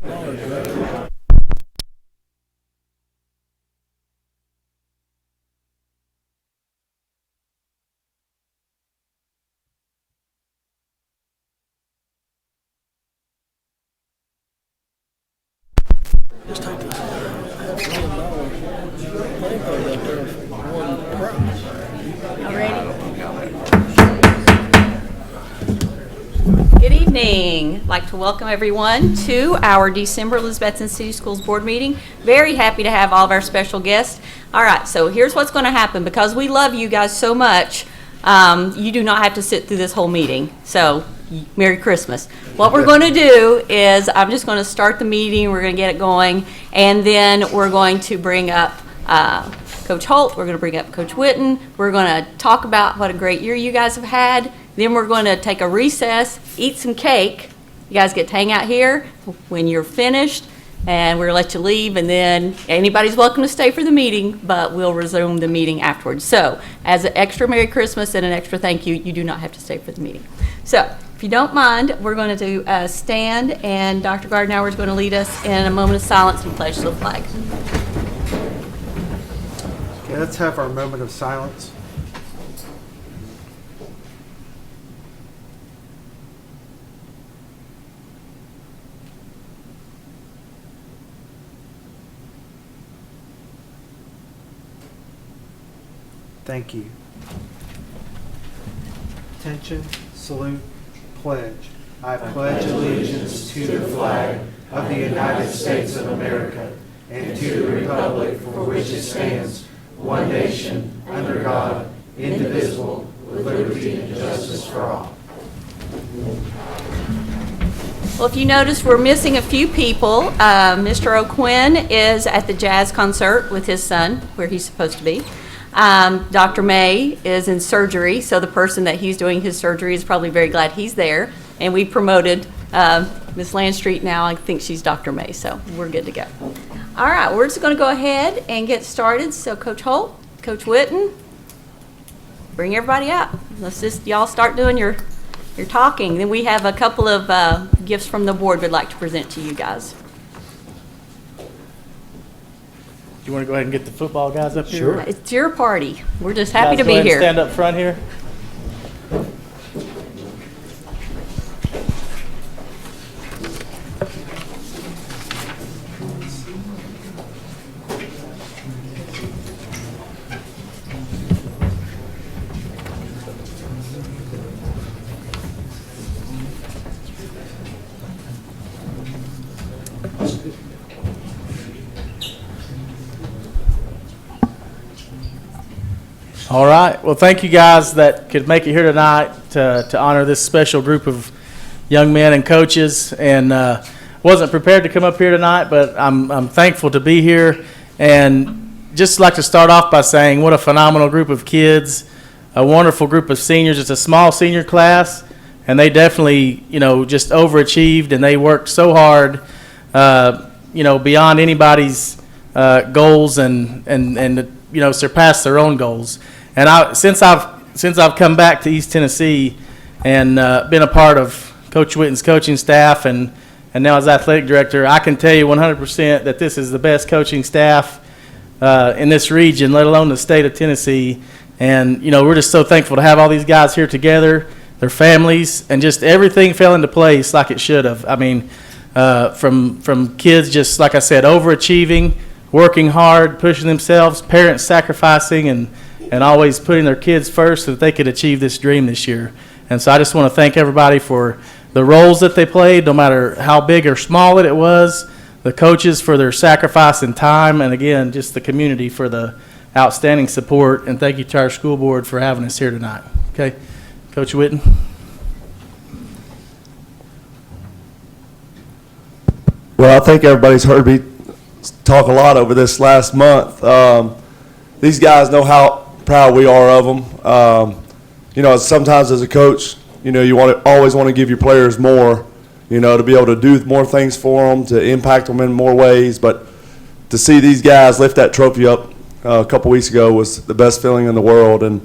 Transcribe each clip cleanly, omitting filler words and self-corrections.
Good evening. I'd like to welcome everyone to our December Elizabethton City Schools Board meeting. Very happy to have all of our special guests. All right, so here's what's going to happen. Because we love you guys so much, you do not have to sit through this whole meeting. So, Merry Christmas. What we're going to do is I'm just going to start the meeting. We're going to get it going, and then we're going to bring up Coach Holt. We're going to bring up Coach Whitten. We're going to talk about what a great year you guys have had. Then we're going to take a recess, eat some cake. You guys get to hang out here when you're finished, and we'll let you leave, and then anybody's welcome to stay for the meeting, but we'll resume the meeting afterwards. So, as an extra Merry Christmas and an extra thank you, you do not have to stay for the meeting. So, if you don't mind, we're going to stand, and Dr. Gardner is going to lead us in a moment of silence and pledge the flag. Okay, let's have our moment of silence. Thank you. Attention, salute, pledge. I pledge allegiance to the flag of the United States of America and to the republic for which it stands, one nation, under God, indivisible, with liberty and justice for all. Well, if you notice, we're missing a few people. Mr. O'Quinn is at the jazz concert with his son, where he's supposed to be. Dr. May is in surgery, so the person that he's doing his surgery is probably very glad he's there. And we promoted Miss Landstreet now. I think she's Dr. May, so we're good to go. All right, we're just going to go ahead and get started. So Coach Holt, Coach Whitten, bring everybody up. Let's just y'all start doing your talking. Then we have a couple of gifts from the board we'd like to present to you guys. You want to go ahead and get the football guys up here? Sure. It's your party. We're just happy to Guys, be go ahead and here. stand up front here. All right. Well, thank you guys that could make it here tonight to honor this special group of young men and coaches. And wasn't prepared to come up here tonight, but I'm thankful to be here. And just like to start off by saying what a phenomenal group of kids, a wonderful group of seniors. It's a small senior class, and they definitely, just overachieved, and they worked so hard, beyond anybody's goals and surpassed their own goals. And since I've come back to East Tennessee and been a part of Coach Whitten's coaching staff and now as athletic director, I can tell you 100% that this is the best coaching staff in this region, let alone the state of Tennessee. And we're just so thankful to have all these guys here together, their families, and just everything fell into place like it should have. I mean, from kids just like I said, overachieving, working hard, pushing themselves, parents sacrificing, and always putting their kids first so that they could achieve this dream this year. And so I just want to thank everybody for the roles that they played, no matter how big or small it was, the coaches for their sacrifice and time, and again, just the community for the outstanding support. And thank you to our school board for having us here tonight. Okay, Coach Whitten. Well, I think everybody's heard me talk a lot over this last month. These guys know how proud we are of them. Sometimes as a coach, you always want to give your players more, to be able to do more things for them, to impact them in more ways. But to see these guys lift that trophy up a couple weeks ago was the best feeling in the world. And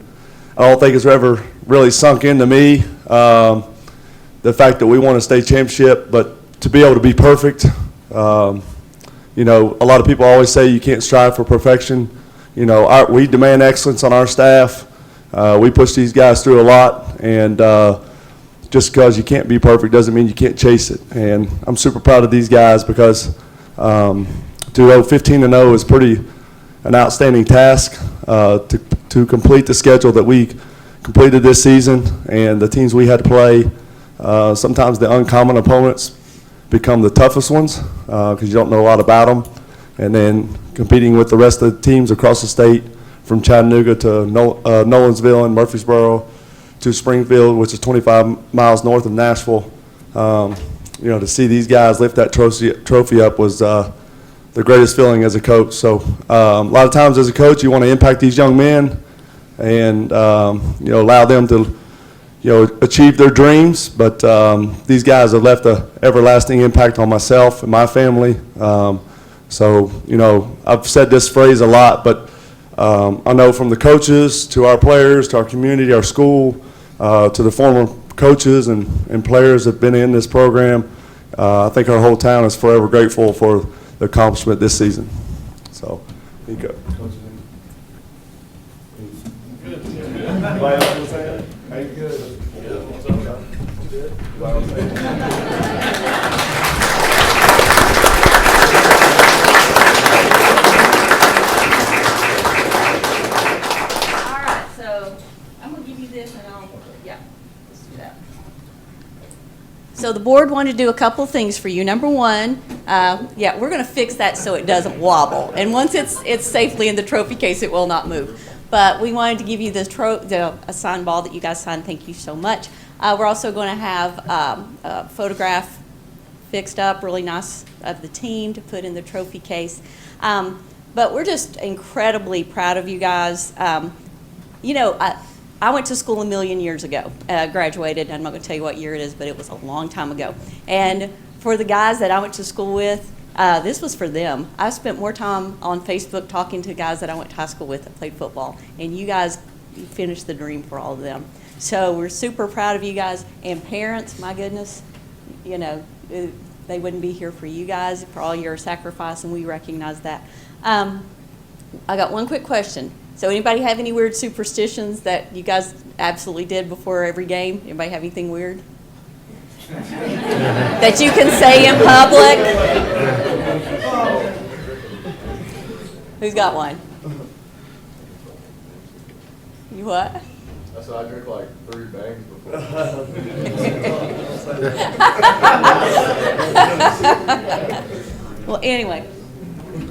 I don't think it's ever really sunk into me, the fact that we won a state championship, but to be able to be perfect You know, a lot of people always say you can't strive for perfection. You know, we demand excellence on our staff. We push these guys through a lot, and just because you can't be perfect doesn't mean you can't chase it. And I'm super proud of these guys because to go 15-0 is an outstanding task to complete the schedule that we completed this season and the teams we had to play. Sometimes the uncommon opponents become the toughest ones because you don't know a lot about them. And then competing with the rest of the teams across the state, from Chattanooga to Nolensville and Murfreesboro to Springfield, which is 25 miles north of Nashville. You know, to see these guys lift that trophy up was the greatest feeling as a coach. So a lot of times as a coach, you want to impact these young men and you know, allow them to achieve their dreams. But these guys have left an everlasting impact on myself and my family. So you know, I've said this phrase a lot, but I know from the coaches to our players to our community, our school, to the former coaches and players that have been in this program, I think our whole town is forever grateful for the accomplishment this season. So, here you go. So the board wanted to do a couple things for you. Number one, we're going to fix that so it doesn't wobble. And once it's safely in the trophy case, it will not move. But we wanted to give you a signed ball that you guys signed. Thank you so much. We're also going to have a photograph fixed up, really nice, of the team to put in the trophy case. But we're just incredibly proud of you guys. You know, I went to school a million years ago, graduated. I'm not going to tell you what year it is, but it was a long time ago. And for the guys that I went to school with, this was for them. I spent more time on Facebook talking to guys that I went to high school with that played football. And you guys finished the dream for all of them. So we're super proud of you guys. And parents, my goodness, you know, they wouldn't be here for you guys, for all your sacrifice, and we recognize that. I got one quick question. So anybody have any weird superstitions that you guys absolutely did before every game? Anybody have anything weird? That you can say in public? Who's got one? You what? I said I drink like 3 bags before. Well, anyway.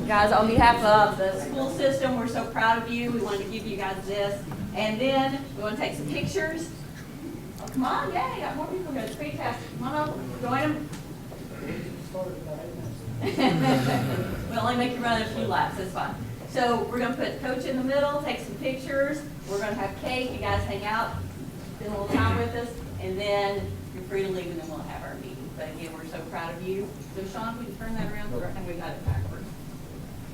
Guys, on behalf of the school system, we're so proud of you. We wanted to give you guys this. And then we want to take some pictures. Oh, come on, yay, got more people here. It's fantastic. Come on up, join them. We'll only make you run a few laps, that's fine. So we're going to put Coach in the middle, take some pictures. We're going to have cake. You guys hang out, spend a little time with us, and then you're free to leave, and then we'll have our meeting. But again, we're so proud of you. So Sean, we can turn that around, and we got it backwards.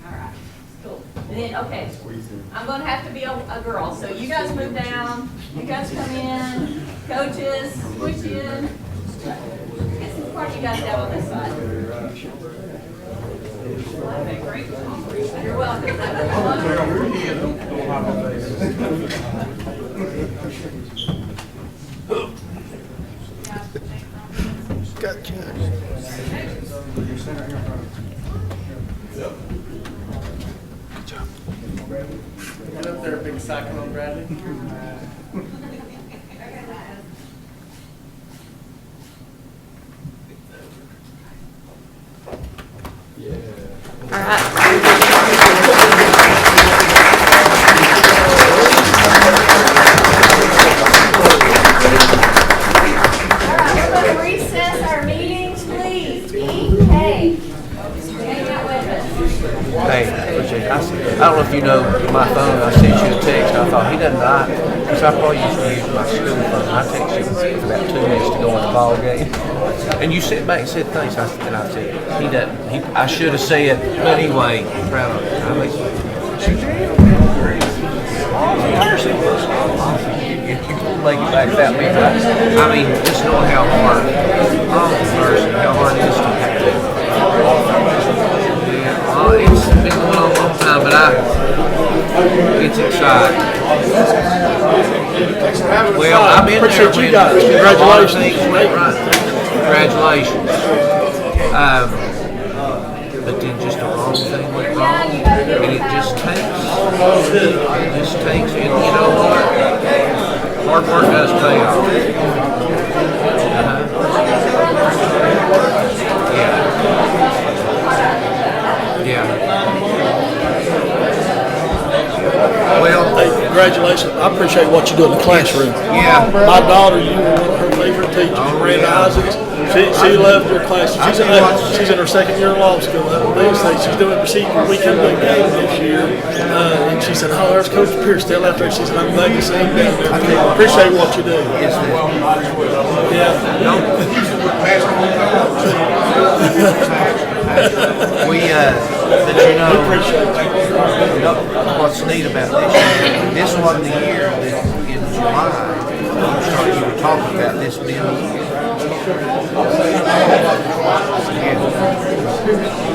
All right, cool. And then, okay, I'm going to have to be a girl. So you guys move down. You guys come in. Coaches, switch in. Get some part you guys down on this side. Okay, great. You're welcome. Get up there, big cyclone, Bradley. All right. We're going to recess our meetings, please. Hey. Hang out with us. Hey, appreciate it. I don't know if you know my phone. I sent you a text. I thought he doesn't write, because I probably used to use my school phone. I texted him about 2 minutes to go in the ball game, and you sent back and said thanks. I said he doesn't. I should have said, but anyway, proud of him. I mean, if you make it back that way, I mean, just knowing how hard, how hard it is to have it. And guys. a lot of Congratulations. things went right. Congratulations. But then just the wrong thing went wrong, and it just takes, and you know what? Hard work does pay off. Yeah. Yeah. Well, Hey, congratulations. I appreciate what you do in the classroom. yeah. My daughter, you were one of her favorite teachers, Miranda Isaacs. She loved your class. She's in her second year of law school. They say she's doing. We come to a game this year, and she said, "Oh, there's Coach Pierce still out there." She said, "I'm glad to see him down there." I appreciate what you do. Yes, Yeah. But you know, appreciate you. what's neat about this year, this wasn't the year that in July you were talking about this being the year.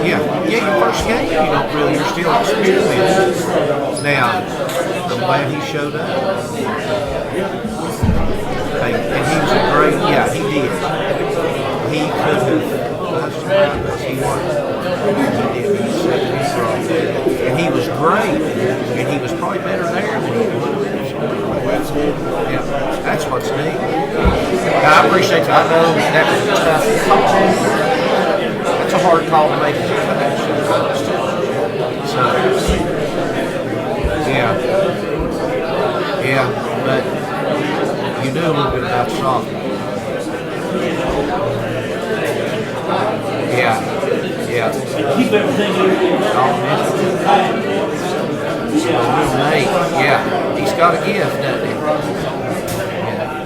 Yeah, your first game, you don't really, you're still experimenting. Now, I'm glad he showed up. Hey, and he was a great, yeah, he did. He could have, he was. And he was great, and he was probably better there than he was. Yeah, that's what's neat. Now, I appreciate that. I know that was a tough call. That's a hard call to make as a coach. So, yeah, but you knew a little bit about softball. Yeah. Keep everything in. Nate, yeah, he's got a gift, doesn't he?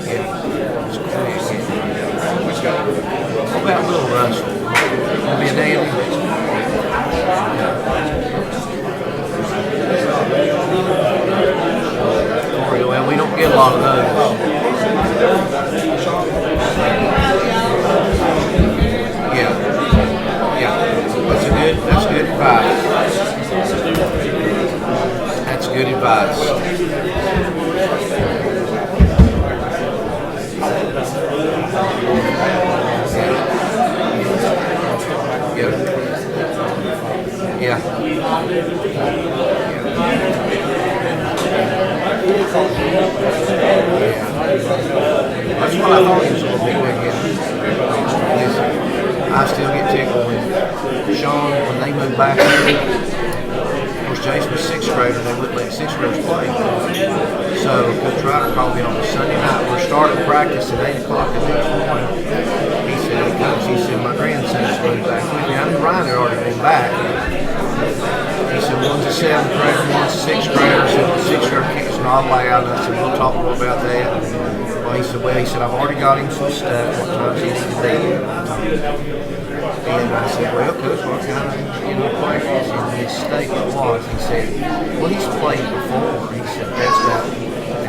Yeah. It's quick. What about little Russell? Gonna be a dandy. Well, we don't get a lot of those. Yeah. That's good advice. That's good advice. Yeah. That's what I thought he was going to be with him. I still get tickled when Sean, when they moved back here, of course Jason was sixth grader, they wouldn't let sixth graders play. So Coach Ryder called me on a Sunday night. We're starting practice at 8 o'clock the next morning. He said, Coach, he said, my grandson's moved back with me. I knew Ryan had already been back. He said, one's a seventh grader, one's a sixth grader. So the sixth grader kicks an odd way out. And I said, we'll talk more about that. Well, he said, I've already got him some stuff. What time's he need to be? And I said, well, Coach, what kind of, players? And his statement was, he said, well, he's played before. He said, that's about,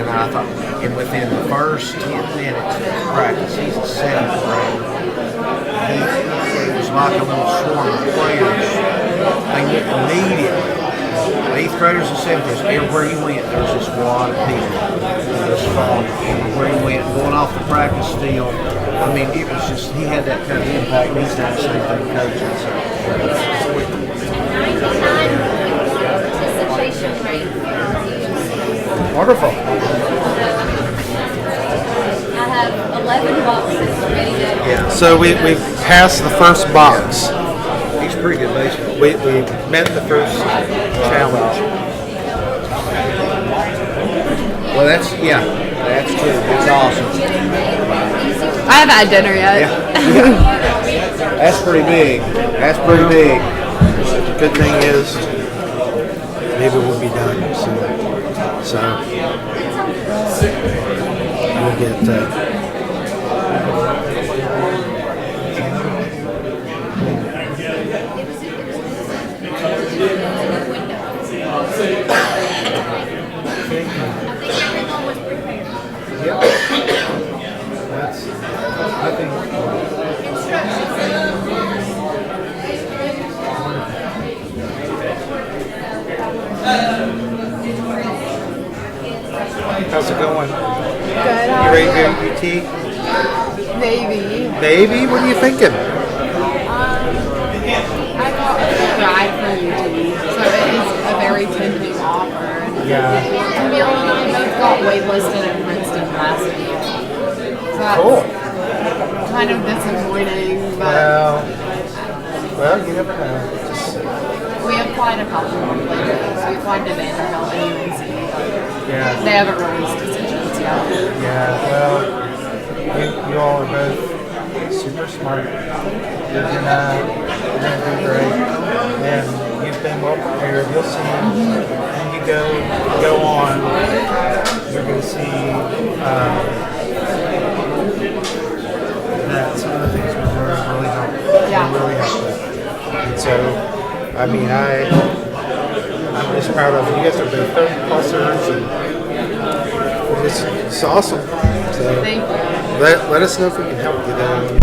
and I thought, and within the first 10 minutes of practice, he's a seventh grader. It was like a little swarm of players. They knew immediately. Eighth graders and seventh graders, everywhere he went, there was this wad of people. This fall, everywhere he went, going off the practice field. I mean, it was just, he had that kind of impact. He's done the same thing coaching. So. Participation rate. Wonderful. I have 11 boxes ready to go. Yeah, so we passed the first box. He's pretty good baseball. We met the first challenge. Well, that's true. It's awesome. I haven't had dinner yet. That's pretty big. The good thing is, maybe we'll be done soon. So we'll get. How's it going? Good. How You are ready to go you? to UT? Maybe. Maybe? What are you thinking? I got a ride from UT, so it is a very tempting offer. Yeah. Camille and I both got waitlisted at Princeton last week. So that's Cool. kind of disappointing, but Well, you never know. Just, we applied a couple more places. We applied to Vanderbilt and UNC, but yeah. they haven't released decisions yet. Yeah, well, you all are both super smart. You're gonna do great, and you've been well prepared. You'll see, and you go on. You're gonna see that some of the things we're doing really help. Yeah. Really help that. And so, I mean, I'm just proud of you. You guys are both 30-plusers, and it's awesome. So Thank you. let us know if we can help you though.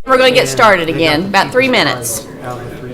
We're going to get started And they again, got about the 3 people's minutes. titles out of the three.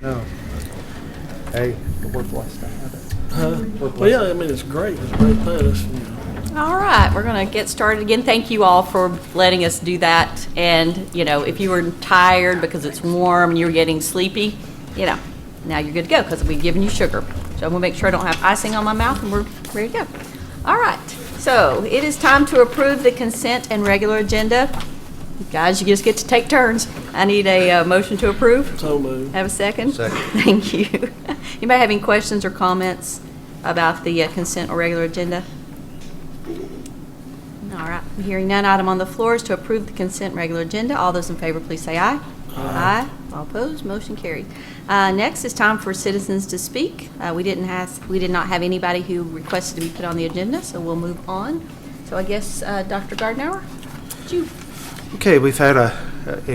No. Hey, we're blessed to have it. Well, yeah, I mean, it's great. It's great lettuce. All right, we're going to get started again. Thank you all for letting us do that. And, you know, if you were tired because it's warm and you were getting sleepy, you know, now you're good to go because we've given you sugar. So I'm going to make sure I don't have icing on my mouth and we're ready to go. All right, so it is time to approve the consent and regular agenda. Guys, you just get to take turns. I need a motion to approve. So moved. Have a second? Second. Thank you. Anybody have any questions or comments about the consent or regular agenda? All right, hearing none, item on the floor is to approve the consent regular agenda. All those in favor, please say aye. Aye. All opposed, motion carried. Next is time for citizens to speak. We did not have anybody who requested to be put on the agenda, so we'll move on. So I guess, Dr. Gardner, would you? Okay, we've had a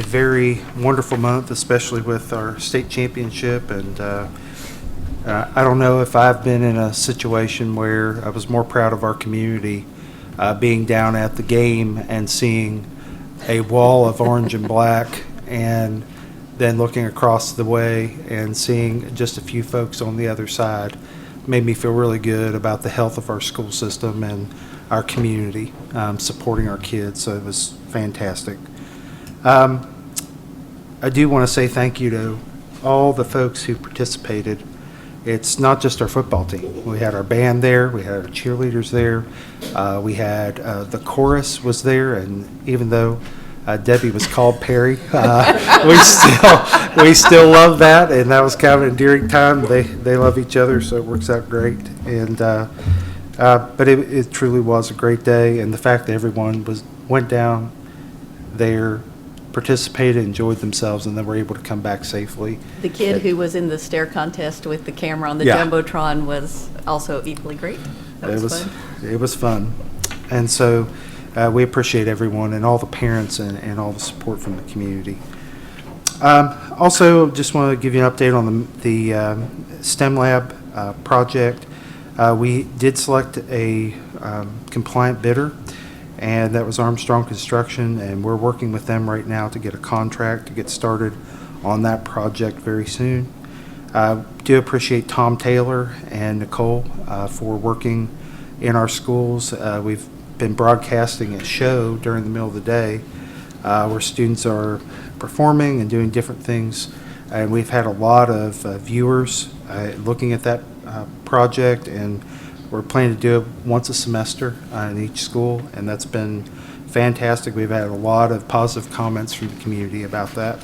very wonderful month, especially with our state championship, and I don't know if I've been in a situation where I was more proud of our community being down at the game and seeing a wall of orange and black, and then looking across the way and seeing just a few folks on the other side made me feel really good about the health of our school system and our community, supporting our kids, so it was fantastic. I do want to say thank you to all the folks who participated. It's not just our football team. We had our band there, we had our cheerleaders there, we had the chorus was there, and even though Debbie was called Perry, we still love that, and that was kind of an endearing time. They love each other, so it works out great. And but it truly was a great day, and the fact that everyone went down there, participated, enjoyed themselves, and then were able to come back safely. The kid who was in the stare contest with the camera on the Yeah. Jumbotron was also equally great. That was fun. It was fun. And so we appreciate everyone and all the parents and all the support from the community. Also, just want to give you an update on the STEM Lab project. We did select a compliant bidder, and that was Armstrong Construction, and we're working with them right now to get a contract to get started on that project very soon. Do appreciate Tom Taylor and Nicole for working in our schools. We've been broadcasting a show during the middle of the day where students are performing and doing different things, and we've had a lot of viewers looking at that project, and we're planning to do it once a semester in each school, and that's been fantastic. We've had a lot of positive comments from the community about that.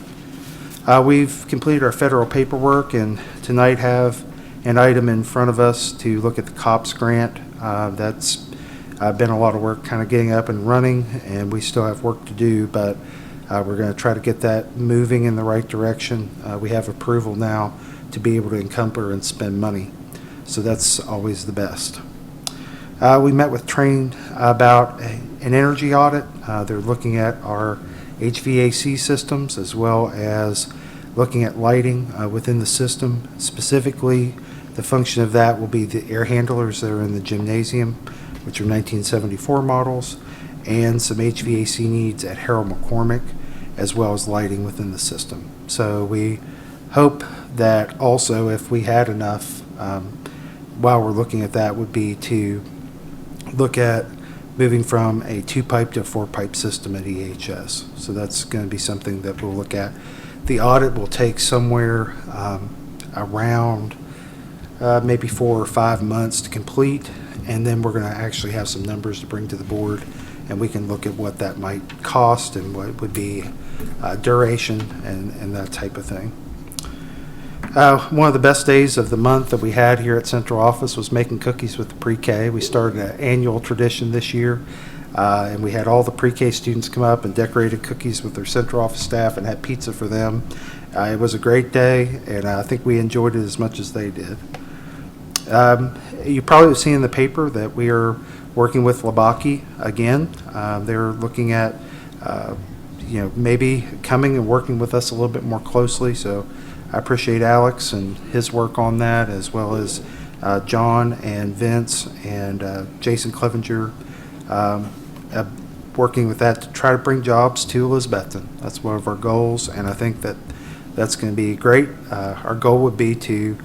We've completed our federal paperwork, and tonight have an item in front of us to look at the COPS grant. That's been a lot of work kind of getting up and running, and we still have work to do, but we're going to try to get that moving in the right direction. We have approval now to be able to encumber and spend money, so that's always the best. We met with Train about an energy audit. They're looking at our HVAC systems as well as looking at lighting within the system. Specifically, the function of that will be the air handlers that are in the gymnasium, which are 1974 models, and some HVAC needs at Harold McCormick, as well as lighting within the system. So we hope that also, if we had enough, while we're looking at that, would be to look at moving from a 2-pipe to a 4-pipe system at EHS. So that's going to be something that we'll look at. The audit will take somewhere around maybe 4 or 5 months to complete, and then we're going to actually have some numbers to bring to the board, and we can look at what that might cost and what would be duration and that type of thing. One of the best days of the month that we had here at Central Office was making cookies with the pre-K. We started an annual tradition this year, and we had all the pre-K students come up and decorated cookies with their Central Office staff and had pizza for them. It was a great day, and I think we enjoyed it as much as they did. You probably have seen in the paper that we are working with Labaki again. They're looking at maybe coming and working with us a little bit more closely. So I appreciate Alex and his work on that, as well as John and Vince and Jason Clevenger working with that to try to bring jobs to Elizabethton. That's one of our goals, and I think that that's going to be great. Our goal would be to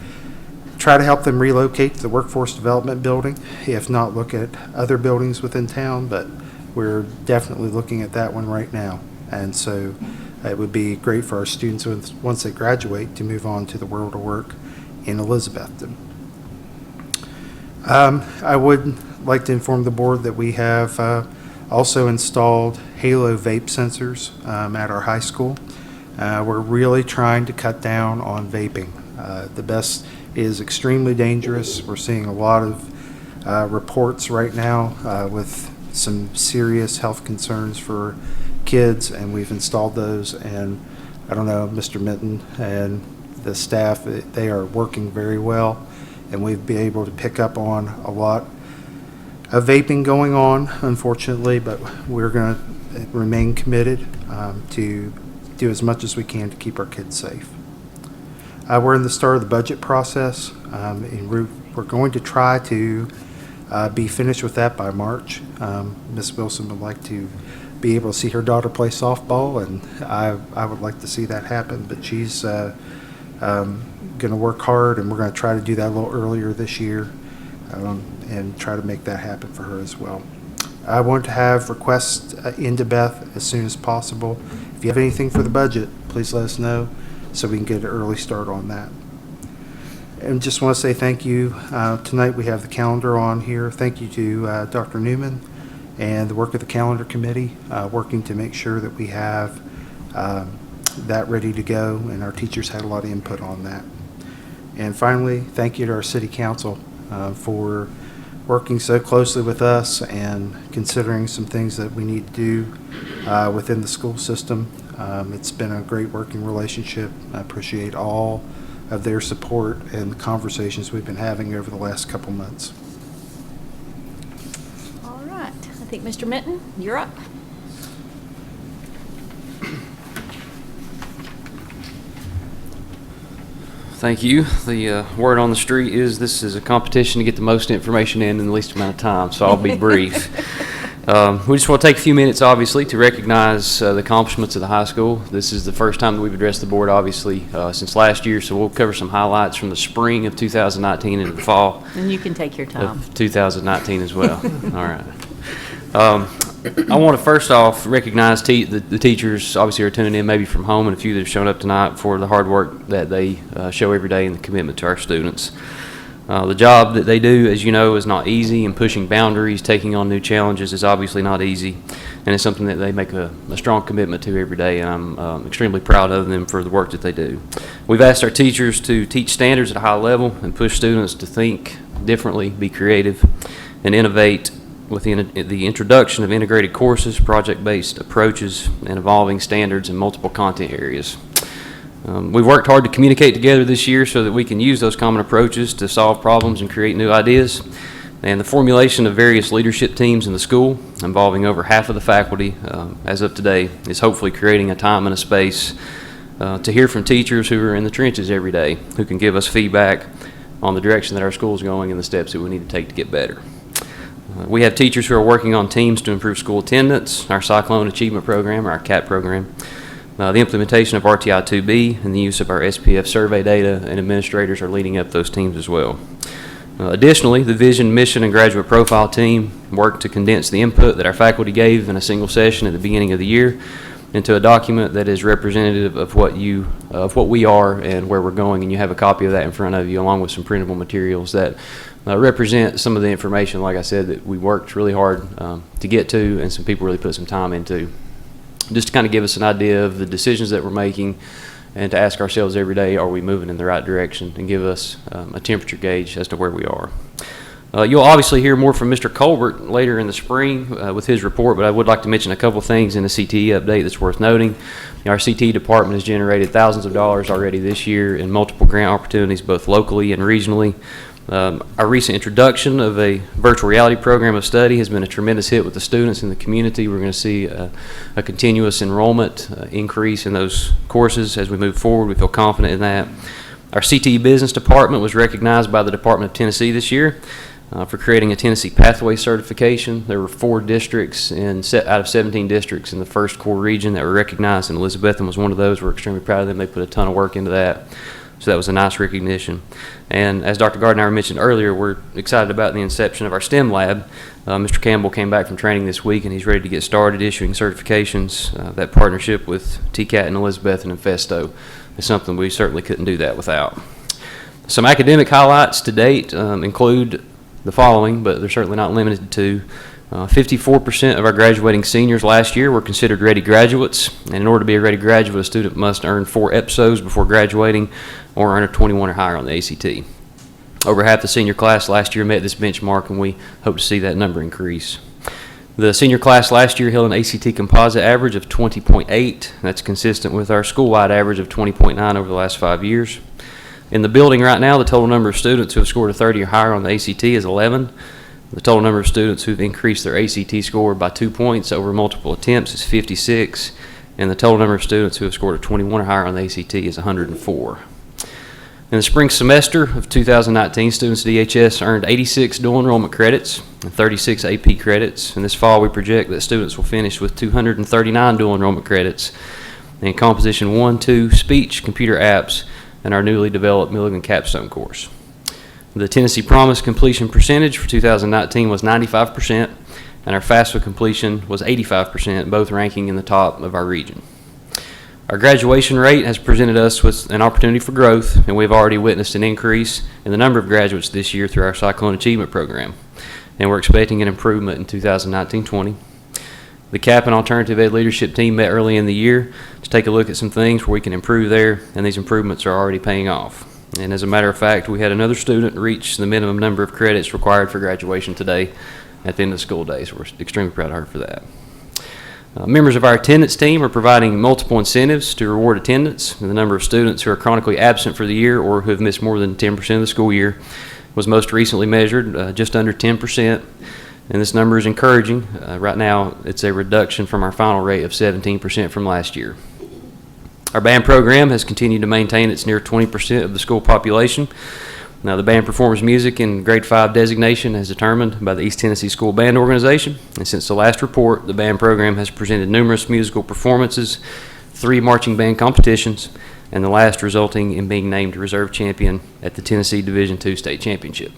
try to help them relocate to the Workforce Development Building, if not look at other buildings within town, but we're definitely looking at that one right now. And so it would be great for our students once they graduate to move on to the world of work in Elizabethton. I would like to inform the board that we have also installed Halo vape sensors at our high school. We're really trying to cut down on vaping. The best is extremely dangerous. We're seeing a lot of reports right now with some serious health concerns for kids, and we've installed those. And I don't know, Mr. Minton and the staff, they are working very well, and we've been able to pick up on a lot of vaping going on, unfortunately, but we're going to remain committed to do as much as we can to keep our kids safe. We're in the start of the budget process, and we're going to try to be finished with that by March. Ms. Wilson would like to be able to see her daughter play softball, and I would like to see that happen, but she's going to work hard, and we're going to try to do that a little earlier this year and try to make that happen for her as well. I want to have requests into Beth as soon as possible. If you have anything for the budget, please let us know so we can get an early start on that. And just want to say thank you. Tonight we have the calendar on here. Thank you to Dr. Newman and the work of the calendar committee, working to make sure that we have that ready to go, and our teachers had a lot of input on that. And finally, thank you to our city council for working so closely with us and considering some things that we need to do within the school system. It's been a great working relationship. I appreciate all of their support and the conversations we've been having over the last couple months. All right. I think Mr. Minton, you're up. Thank you. The word on the street is this is a competition to get the most information in the least amount of time, so I'll be brief. We just want to take a few minutes, obviously, to recognize the accomplishments of the high school. This is the first time that we've addressed the board, obviously, since last year, so we'll cover some highlights from the spring of 2019 and the fall And you can take your time. of 2019 as well. All right. I want to first off recognize the teachers, obviously, are tuning in maybe from home, and a few that have shown up tonight for the hard work that they show every day and the commitment to our students. The job that they do, as you know, is not easy, and pushing boundaries, taking on new challenges is obviously not easy, and it's something that they make a strong commitment to every day, and I'm extremely proud of them for the work that they do. We've asked our teachers to teach standards at a high level and push students to think differently, be creative, and innovate within the introduction of integrated courses, project-based approaches, and evolving standards in multiple content areas. We've worked hard to communicate together this year so that we can use those common approaches to solve problems and create new ideas. And the formulation of various leadership teams in the school, involving over half of the faculty as of today, is hopefully creating a time and a space to hear from teachers who are in the trenches every day, who can give us feedback on the direction that our school is going and the steps that we need to take to get better. We have teachers who are working on teams to improve school attendance, our Cyclone Achievement Program, or our CAP program, the implementation of RTI 2B, and the use of our SPF survey data, and administrators are leading up those teams as well. Additionally, the Vision, Mission, and Graduate Profile team worked to condense the input that our faculty gave in a single session at the beginning of the year into a document that is representative of what we are and where we're going, and you have a copy of that in front of you, along with some printable materials that represent some of the information, like I said, that we worked really hard to get to, and some people really put some time into, just to kind of give us an idea of the decisions that we're making, and to ask ourselves every day, are we moving in the right direction, and give us a temperature gauge as to where we are. You'll obviously hear more from Mr. Colbert later in the spring with his report, but I would like to mention a couple things in the CTE update that's worth noting. Our CTE department has generated thousands of dollars already this year in multiple grant opportunities, both locally and regionally. Our recent introduction of a virtual reality program of study has been a tremendous hit with the students in the community. We're going to see a continuous enrollment increase in those courses as we move forward. We feel confident in that. Our CTE business department was recognized by the Department of Tennessee this year for creating a Tennessee Pathway certification. There were 4 districts out of 17 districts in the first core region that were recognized, and Elizabethton was one of those. We're extremely proud of them. They put a ton of work into that. So that was a nice recognition. And as Dr. Gardner mentioned earlier, we're excited about the inception of our STEM lab. Mr. Campbell came back from training this week, and he's ready to get started issuing certifications. That partnership with TCAT and Elizabethton and Festo is something we certainly couldn't do that without. Some academic highlights to date include the following, but they're certainly not limited to. 54% of our graduating seniors last year were considered ready graduates, and in order to be a ready graduate, a student must earn 4 EPSOs before graduating or earn a 21 or higher on the ACT. Over half the senior class last year met this benchmark, and we hope to see that number increase. The senior class last year held an ACT composite average of 20.8. That's consistent with our school-wide average of 20.9 over the last 5 years. In the building right now, the total number of students who have scored a 30 or higher on the ACT is 11. The total number of students who've increased their ACT score by 2 points over multiple attempts is 56, and the total number of students who have scored a 21 or higher on the ACT is 104. In the spring semester of 2019, students at EHS earned 86 dual enrollment credits and 36 AP credits, and this fall we project that students will finish with 239 dual enrollment credits in Composition 1, 2, Speech, Computer Apps, and our newly developed Milligan Capstone course. The Tennessee Promise completion percentage for 2019 was 95%, and our FAFSA completion was 85%, both ranking in the top of our region. Our graduation rate has presented us with an opportunity for growth, and we've already witnessed an increase in the number of graduates this year through our Cyclone Achievement Program, and we're expecting an improvement in 2019-20. The CAP and Alternative Ed leadership team met early in the year to take a look at some things where we can improve there, and these improvements are already paying off. And as a matter of fact, we had another student reach the minimum number of credits required for graduation today at the end of the school day, so we're extremely proud of her for that. Members of our attendance team are providing multiple incentives to reward attendance. And the number of students who are chronically absent for the year or who have missed more than 10% of the school year was most recently measured just under 10%. And this number is encouraging. Right now, it's a reduction from our final rate of 17% from last year. Our band program has continued to maintain its near 20% of the school population. Now, the band performs music in grade 5 designation as determined by the East Tennessee School Band Organization. And since the last report, the band program has presented numerous musical performances, 3 marching band competitions, and the last resulting in being named reserve champion at the Tennessee Division II State Championship.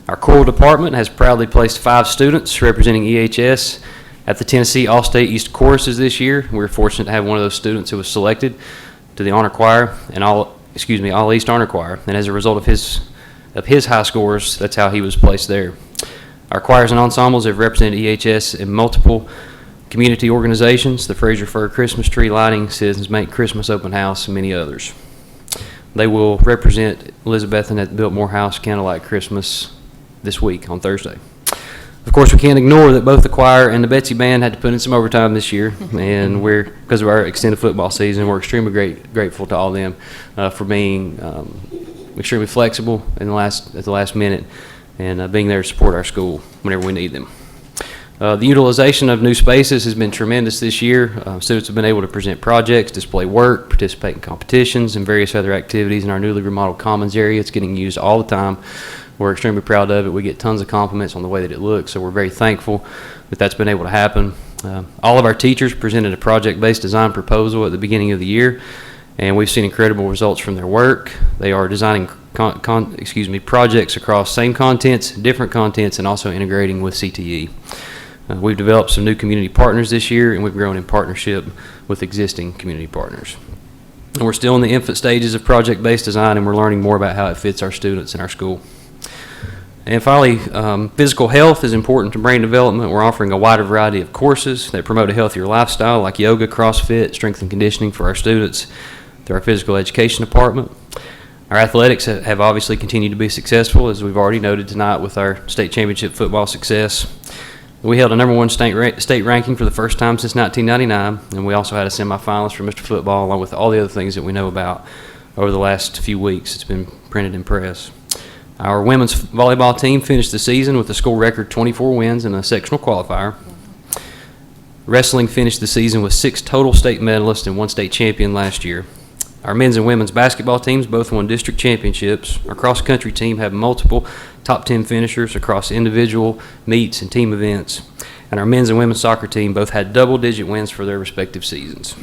Our choral department has proudly placed 5 students representing EHS at the Tennessee All-State East Choruses this year. We're fortunate to have one of those students who was selected to the honor choir and All East Honor Choir. And as a result of his high scores, that's how he was placed there. Our choirs and ensembles have represented EHS in multiple community organizations, the Fraser Fir Christmas Tree Lighting, Citizens Make Christmas Open House, and many others. They will represent Elizabethton at the Biltmore House Candlelight Christmas this week on Thursday. Of course, we can't ignore that both the choir and the Betsy Band had to put in some overtime this year, and because of our extended football season, we're extremely grateful to all of them for being extremely flexible at the last minute and being there to support our school whenever we need them. The utilization of new spaces has been tremendous this year. Students have been able to present projects, display work, participate in competitions, and various other activities in our newly remodeled commons area. It's getting used all the time. We're extremely proud of it. We get tons of compliments on the way that it looks, so we're very thankful that that's been able to happen. All of our teachers presented a project-based design proposal at the beginning of the year, and we've seen incredible results from their work. They are designing projects across same contents, different contents, and also integrating with CTE. We've developed some new community partners this year, and we've grown in partnership with existing community partners. And we're still in the infant stages of project-based design, and we're learning more about how it fits our students in our school. And finally, physical health is important to brain development. We're offering a wider variety of courses that promote a healthier lifestyle, like yoga, CrossFit, strength and conditioning for our students through our physical education department. Our athletics have obviously continued to be successful, as we've already noted tonight with our state championship football success. We held a #1 state ranking for the first time since 1999, and we also had a semifinalist for Mr. Football, along with all the other things that we know about over the last few weeks. It's been printed in press. Our women's volleyball team finished the season with a school record 24 wins and a sectional qualifier. Wrestling finished the season with 6 total state medalists and 1 state champion last year. Our men's and women's basketball teams both won district championships. Our cross-country team had multiple top 10 finishers across individual meets and team events. And our men's and women's soccer team both had double-digit wins for their respective seasons.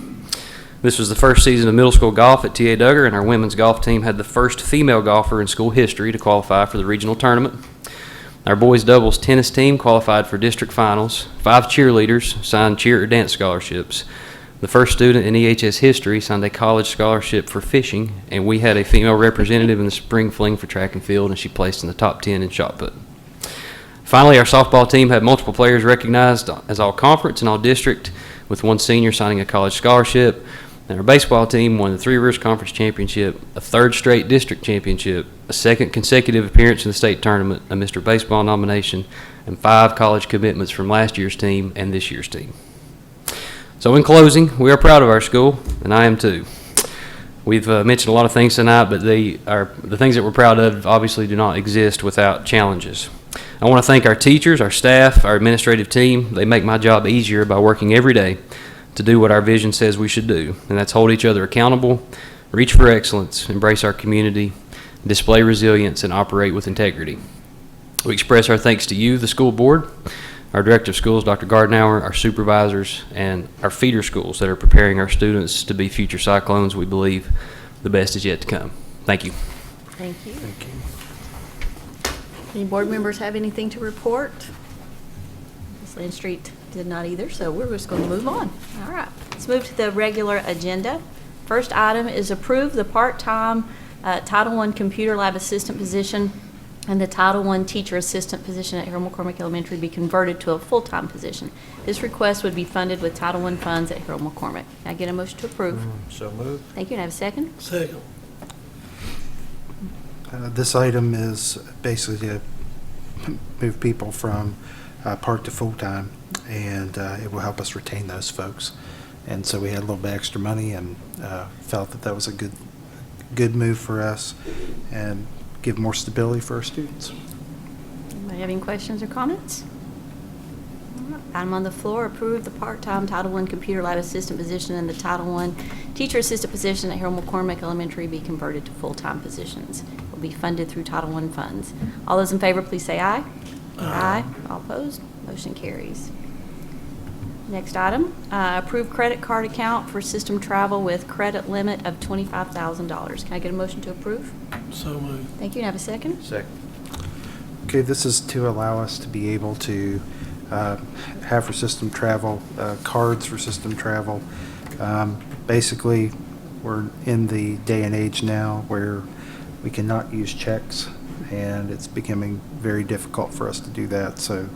This was the first season of middle school golf at T.A. Duggar, and our women's golf team had the first female golfer in school history to qualify for the regional tournament. Our boys doubles tennis team qualified for district finals. 5 cheerleaders signed cheer or dance scholarships. The first student in EHS history signed a college scholarship for fishing, and we had a female representative in the spring fling for track and field, and she placed in the top 10 in shot put. Finally, our softball team had multiple players recognized as all-conference and all-district, with 1 senior signing a college scholarship. And our baseball team won the Three Rivers Conference Championship, a 3rd straight district championship, a 2nd consecutive appearance in the state tournament, a Mr. Baseball nomination, and 5 college commitments from last year's team and this year's team. So in closing, we are proud of our school, and I am too. We've mentioned a lot of things tonight, but the things that we're proud of obviously do not exist without challenges. I want to thank our teachers, our staff, our administrative team. They make my job easier by working every day to do what our vision says we should do, and that's hold each other accountable, reach for excellence, embrace our community, display resilience, and operate with integrity. We express our thanks to you, the school board, our director of schools, Dr. Gardenauer, our supervisors, and our feeder schools that are preparing our students to be future Cyclones. We believe the best is yet to come. Thank you. Thank you. Any board members have anything to report? Ms. Lynn Street did not either, so we're just going to move on. All right, let's move to the regular agenda. First item is approve the part-time Title I computer lab assistant position and the Title I teacher assistant position at Harold McCormick Elementary be converted to a full-time position. This request would be funded with Title I funds at Harold McCormick. Can I get a motion to approve? So moved. Thank you. And I have a second? Second. This item is basically to move people from part to full-time, and it will help us retain those folks. And so we had a little bit extra money and felt that that was a good move for us and give more stability for our students. Anybody have any questions or comments? All right. Item on the floor, approve the part-time Title I computer lab assistant position and the Title I teacher assistant position at Harold McCormick Elementary be converted to full-time positions. Will be funded through Title I funds. All those in favor, please say aye. Aye. All opposed? Motion carries. Next item, approve credit card account for system travel with credit limit of $25,000. Can I get a motion to approve? So moved. Thank you. And have a second? Second. Okay, this is to allow us to be able to have for system travel, cards for system travel. Basically, we're in the day and age now where we cannot use checks, and it's becoming very difficult for us to do that. So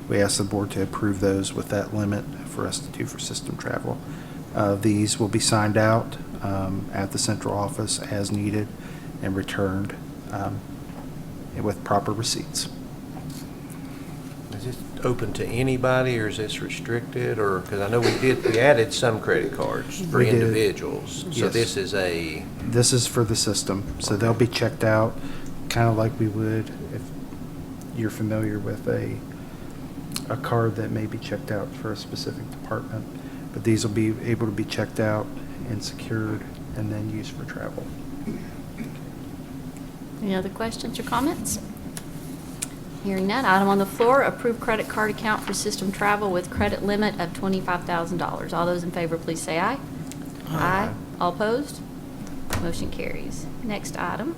we asked the board to approve those with that limit for us to do for system travel. These will be signed out at the central office as needed and returned with proper receipts. Is this open to anybody, or is this restricted? Or, because I know we added some credit cards for We did. individuals. So Yes. this is for the system, so they'll be checked out kind of like we would if you're familiar with a a card that may be checked out for a specific department. But these will be able to be checked out and secured and then used for travel. Any other questions or comments? Hearing none, item on the floor, approve credit card account for system travel with credit limit of $25,000. All those in favor, please say aye. Aye. All opposed? Motion carries. Next item,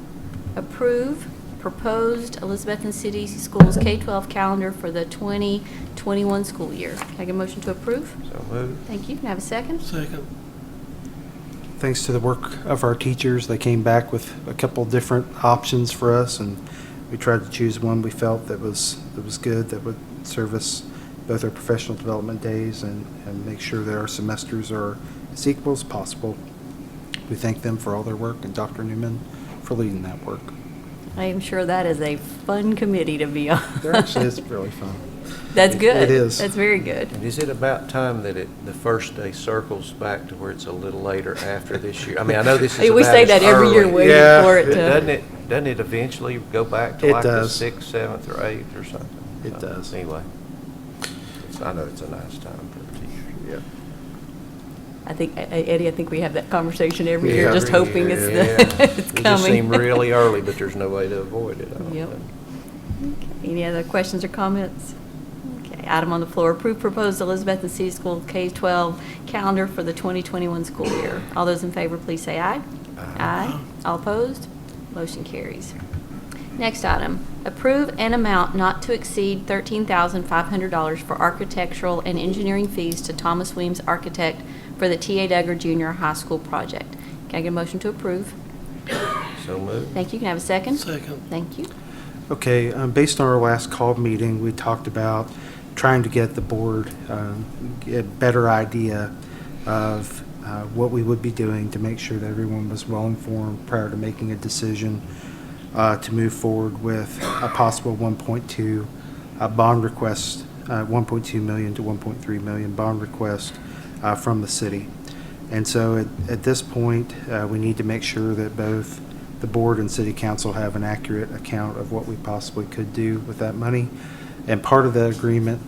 approve proposed Elizabethton City Schools K-12 calendar for the 2021 school year. Can I get a motion to approve? So moved. Thank you. Can I have a second? Second. Thanks to the work of our teachers, they came back with a couple different options for us, and we tried to choose one we felt that was good, that would service both our professional development days and make sure that our semesters are as equal as possible. We thank them for all their work and Dr. Newman for leading that work. I am sure that is a fun committee to be on. There actually is really fun. That's good. It is. That's very good. And is it about time that the first day circles back to where it's a little later after this year? I mean, I know this is We about say as that every year early. waiting Yeah. for it to. Doesn't it eventually go back to It like the does. 6th, 7th, or 8th or something? It does. Anyway, I know it's a nice time for the teachers. Yeah. I think, Eddie, I think we have that conversation every Yeah. year, just hoping it's Yeah. it's It just coming. seemed really early, but there's no way to avoid it, I don't Yep. think. Any other questions or comments? Okay, item on the floor, approve proposed Elizabethton City School K-12 calendar for the 2021 school year. All those in favor, please say aye. Aye. All opposed? Motion carries. Next item, approve an amount not to exceed $13,500 for architectural and engineering fees to Thomas Weems Architect for the T.A. Duggar Junior High School project. Can I get a motion to approve? So moved. Thank you. Can I have a second? Second. Thank you. Okay, based on our last call meeting, we talked about trying to get the board a better idea of what we would be doing to make sure that everyone was well informed prior to making a decision to move forward with a possible 1.2 bond request, 1.2 million to 1.3 million bond request from the city. And so at this point, we need to make sure that both the board and city council have an accurate account of what we possibly could do with that money. And part of the agreement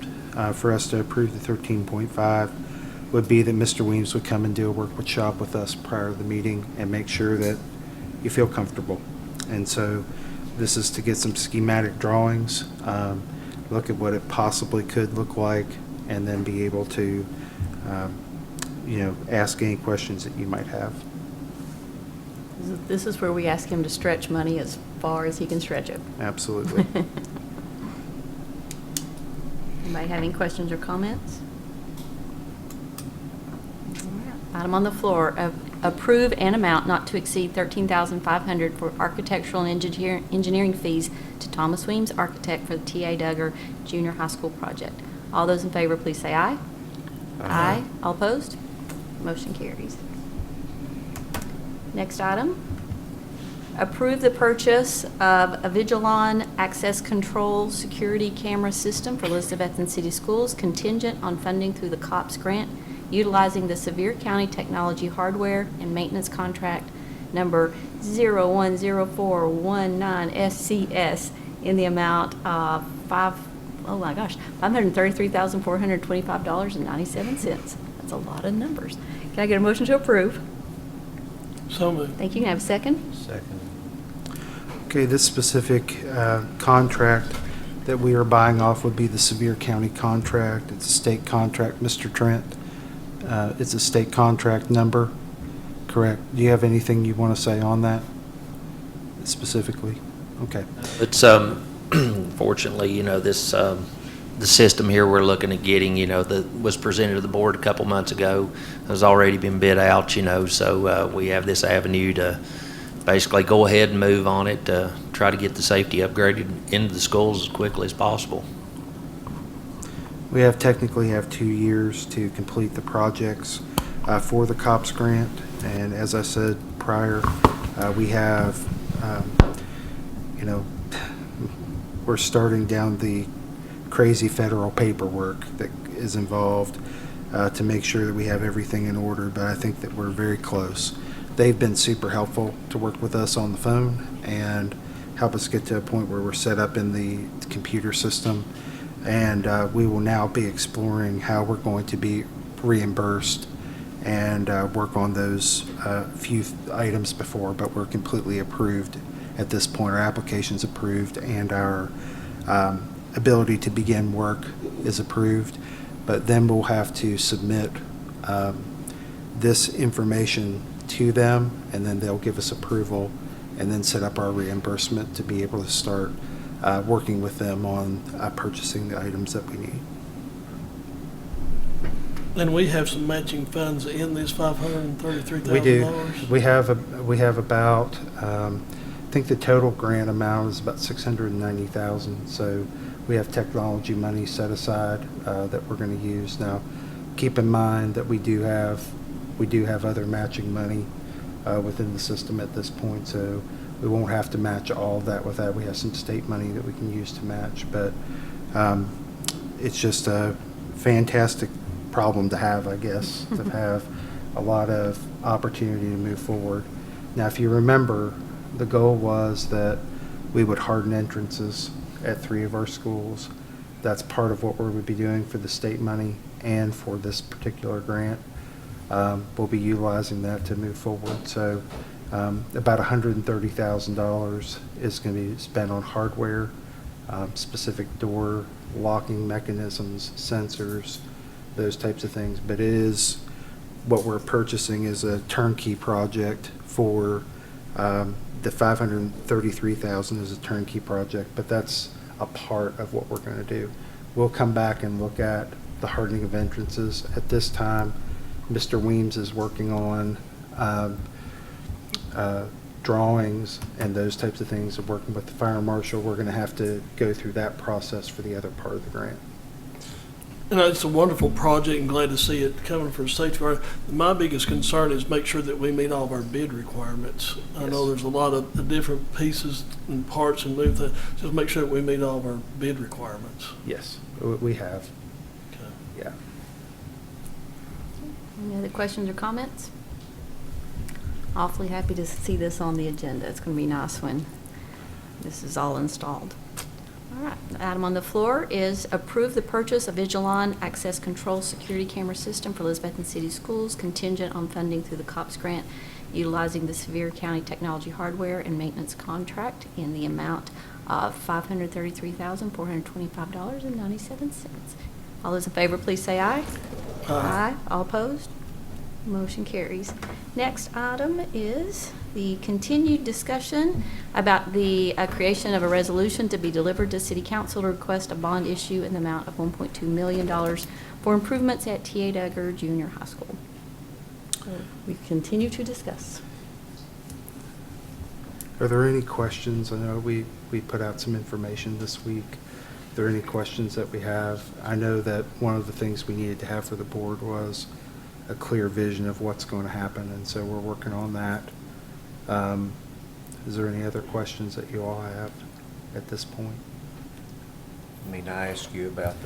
for us to approve the 13.5 would be that Mr. Weems would come and do a workshop with us prior to the meeting and make sure that you feel comfortable. And so this is to get some schematic drawings, look at what it possibly could look like, and then be able to, ask any questions that you might have. This is where we ask him to stretch money as far as he can stretch it. Absolutely. Anybody have any questions or comments? All right. Item on the floor, approve an amount not to exceed $13,500 for architectural and engineering fees to Thomas Weems Architect for the T.A. Duggar Junior High School project. All those in favor, please say aye. Aye. All opposed? Motion carries. Next item, approve the purchase of a Vigilon access control security camera system for Elizabethton City Schools contingent on funding through the COPS grant utilizing the Sevier County Technology Hardware and Maintenance Contract number 010419SCS in the amount of $533,425.97. That's a lot of numbers. Can I get a motion to approve? So moved. Thank you. Can I have a second? Second. Okay, this specific contract that we are buying off would be the Sevier County contract. It's a state contract, Mr. Trent. It's a state contract number, correct? Do you have anything you want to say on that specifically? Okay. It's fortunately, this the system here we're looking at getting, that was presented to the board a couple months ago, has already been bid out, so we have this avenue to basically go ahead and move on it to try to get the safety upgraded into the schools as quickly as possible. We technically have 2 years to complete the projects for the COPS grant, and as I said prior, we have, we're starting down the crazy federal paperwork that is involved to make sure that we have everything in order, but I think that we're very close. They've been super helpful to work with us on the phone and help us get to a point where we're set up in the computer system And we will now be exploring how we're going to be reimbursed and work on those few items before, but we're completely approved at this point. Our application's approved and our ability to begin work is approved, but then we'll have to submit this information to them, and then they'll give us approval and then set up our reimbursement to be able to start working with them on purchasing the items that we need. And we have some matching funds in this $533,000? We do. We have about, I think the total grant amount is about $690,000. So we have technology money set aside that we're going to use. Now, keep in mind that we do have other matching money within the system at this point. So we won't have to match all of that with that. We have some state money that we can use to match, but it's just a fantastic problem to have, I guess, to have a lot of opportunity to move forward. Now, if you remember, the goal was that we would harden entrances at 3 of our schools. That's part of what we would be doing for the state money and for this particular grant. We'll be utilizing that to move forward. So about $130,000 is going to be spent on hardware, specific door locking mechanisms, sensors, those types of things. But it is, what we're purchasing is a turnkey project for the $533,000 is a turnkey project, but that's a part of what we're going to do. We'll come back and look at the hardening of entrances. At this time, Mr. Weems is working on drawings and those types of things, of working with the fire marshal. We're going to have to go through that process for the other part of the grant. You know, it's a wonderful project and glad to see it coming from state fire. My biggest concern is make sure that we meet all of our bid requirements. I know there's a lot of different pieces and parts and move that. Just make sure that we meet all of our bid requirements. Yes, we have. Okay. Yeah. Any other questions or comments? Awfully happy to see this on the agenda. It's going to be nice when this is all installed. All right, the item on the floor is approve the purchase of Vigilon Access Control Security Camera System for Elizabethton City Schools contingent on funding through the COPS grant utilizing the Sevier County Technology Hardware and Maintenance Contract in the amount of $533,425.97. All those in favor, please say aye. Aye. All opposed? Motion carries. Next item is the continued discussion about the creation of a resolution to be delivered to City Council to request a bond issue in the amount of $1.2 million for improvements at T.A. Duggar Junior High School. We continue to discuss. Are there any questions? I know we put out some information this week. Are there any questions that we have? I know that one of the things we needed to have for the board was a clear vision of what's going to happen, and so we're working on that. Is there any other questions that you all have at this point? I mean, I asked you about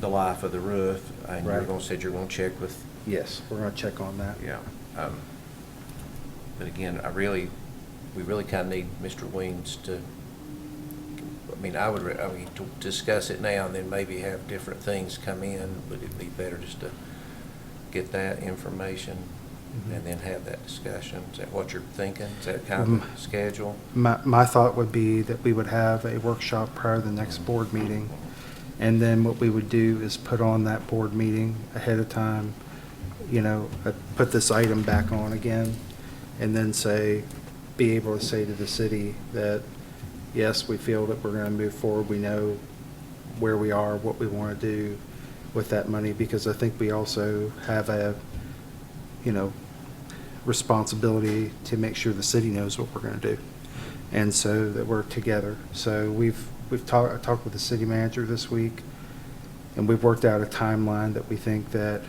the life of the roof, and you were Right. going to say you're going to check with. Yes, we're going to check on that. Yeah. But again, we really kind of need Mr. Weems to. I mean, to discuss it now and then maybe have different things come in. Would it be better just to get that information and then have that discussion? Is that what you're thinking? Is that kind of the schedule? My thought would be that we would have a workshop prior to the next board meeting, and then what we would do is put on that board meeting ahead of time, put this item back on again, and then be able to say to the city that, yes, we feel that we're going to move forward. We know where we are, what we want to do with that money, because I think we also have a, responsibility to make sure the city knows what we're going to do, and so that we're together. So I talked with the city manager this week, and we've worked out a timeline that we think that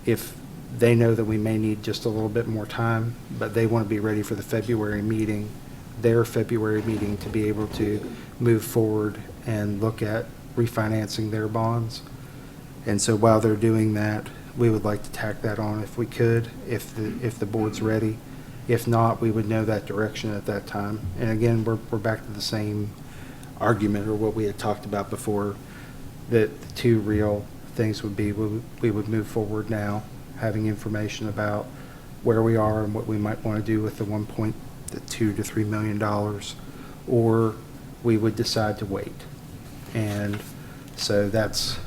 if they know that we may need just a little bit more time, but they want to be ready for the February meeting, their February meeting, to be able to move forward and look at refinancing their bonds. And so while they're doing that, we would like to tack that on if we could, if the board's ready. If not, we would know that direction at that time. And again, we're back to the same argument or what we had talked about before, that the two real things would be we would move forward now, having information about where we are and what we might want to do with the $2 to $3 million, or we would decide to wait. And so that's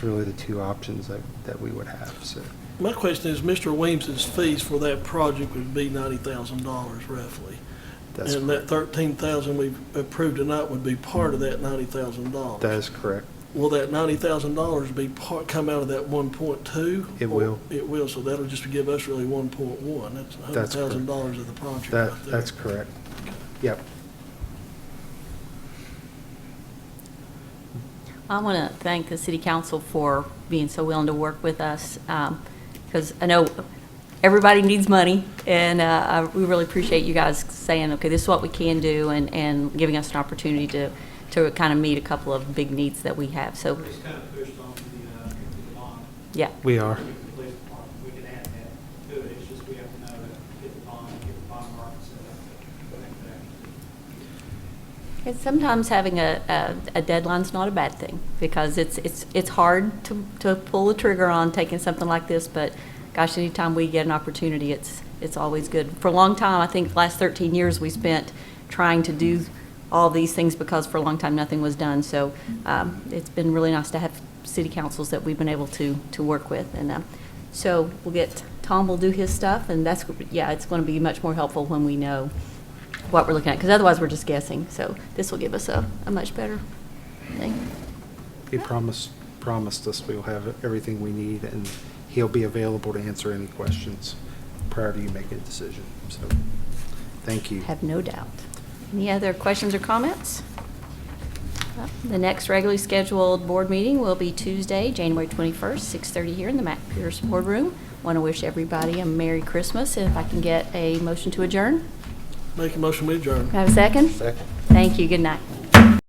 really the two options that we would have. So My question is, Mr. Weems's fees for that project would be $90,000 roughly. that's And that $13,000 we've approved tonight would be part of that $90,000. that is correct. Will that $90,000 be come out of that 1.2? It will. It will, so that'll just give us really 1.1. That's That's correct. $100,000 of the project right there. That's correct. Yep. I want to thank the city council for being so willing to work with us, because I know everybody needs money, and we really appreciate you guys saying, okay, this is what we can do, and giving us an opportunity to kind of meet a couple of big needs that we have. So, It's kind of pushed on to the bond. yeah. We are. The police department, we can add that to it. It's just we have to know to get the bond market set up to make that happen. And sometimes having a deadline's not a bad thing, because it's hard to pull the trigger on taking something like this, but gosh, anytime we get an opportunity, it's always good. For a long time, I think the last 13 years we spent trying to do all these things, because for a long time nothing was done. So it's been really nice to have city councils that we've been able to work with. And so Tom will do his stuff, and it's going to be much more helpful when we know what we're looking at, because otherwise we're just guessing. So this will give us a much better thing. He promised us we'll have everything we need, and he'll be available to answer any questions prior to you making a decision. So, thank you. Have no doubt. Any other questions or comments? The next regularly scheduled board meeting will be Tuesday, January 21st, 6:30 here in the Mac Pierce Boardroom. Want to wish everybody a Merry Christmas, and if I can get a motion to adjourn. Make a motion, we adjourn. Have a second? Second. Thank you. Good night.